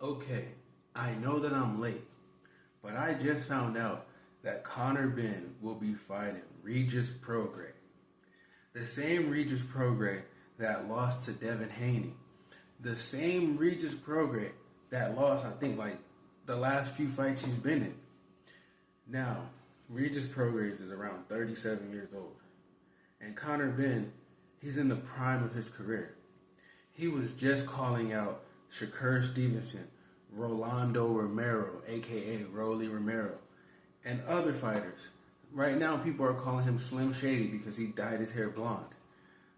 Okay, I know that I'm late, but I just found out that Conor Benn will be fighting Regis Prograis. The same Regis Prograis that lost to Devin Haney. The same Regis Prograis that lost, I think, like the last few fights he's been in. Now, Regis Prograis is around 37 years old. And Conor Benn, he's in the prime of his career. He was just calling out Shakur Stevenson, Rolando Romero, aka Rolly Romero, and other fighters. Right now, people are calling him Slim Shady because he dyed his hair blonde.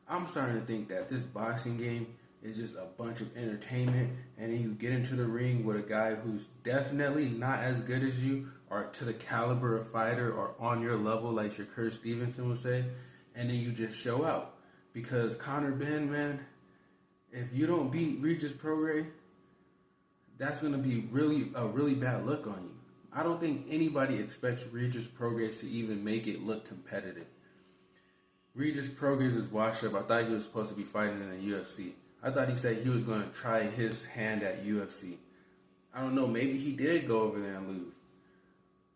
I'm starting to think that this boxing game is just a bunch of entertainment, and then you get into the ring with a guy who's definitely not as good as you, or to the caliber of fighter, or on your level, like Shakur Stevenson would say, and then you just show out. Because Conor Benn, man, if you don't beat Regis Prograis, that's going to be a really bad look on you. I don't think anybody expects Regis Prograis to even make it look competitive. Regis Prograis is washed up. I thought he was supposed to be fighting in the UFC. I thought he said he was going to try his hand at UFC. I don't know, maybe he did go over there and lose.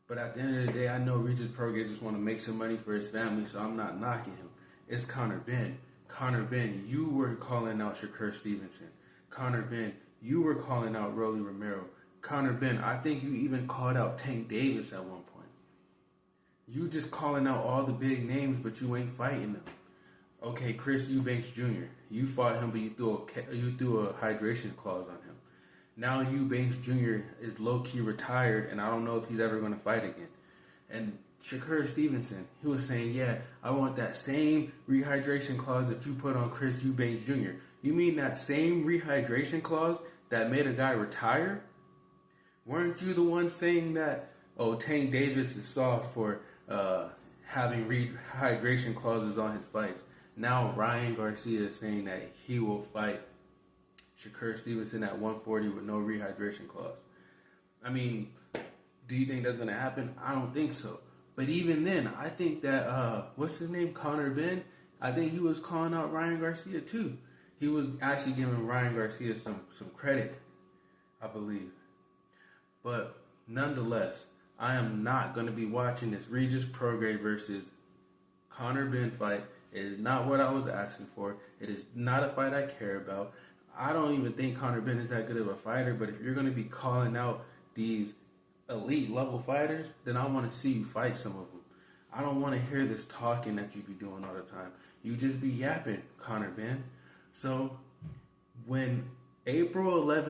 But at the end of the day, I know Regis Prograis just want to make some money for his family, so I'm not knocking him. It's Conor Benn. Conor Benn, you were calling out Shakur Stevenson. Conor Benn, you were calling out Rolly Romero. Conor Benn, I think you even called out Tank Davis at one point. You just calling out all the big names, but you ain't fighting them. Okay, Chris Eubanks Jr., you fought him, but you threw a hydration clause on him. Now Eubanks Jr. is low-key retired, and I don't know if he's ever going to fight again. And Shakur Stevenson, he was saying, yeah, I want that same rehydration clause that you put on Chris Eubanks Jr. You mean that same rehydration clause that made a guy retire? Weren't you the one saying that, oh, Tank Davis is soft for having rehydration clauses on his fights? Now Ryan Garcia is saying that he will fight Shakur Stevenson at 140 with no rehydration clause. I mean, do you think that's going to happen? I don't think so. But even then, I think that, what's his name, Conor Benn, I think he was calling out Ryan Garcia too. He was actually giving Ryan Garcia some credit, I believe. But nonetheless, I am not going to be watching this Regis Prograis versus Conor Benn fight. It is not what I was asking for. It is not a fight I care about. I don't even think Conor Benn is that good of a fighter, but if you're going to be calling out these elite level fighters, then I want to see you fight some of them. I don't want to hear this talking that you be doing all the time. You just be yapping, Conor Benn. So when April 11th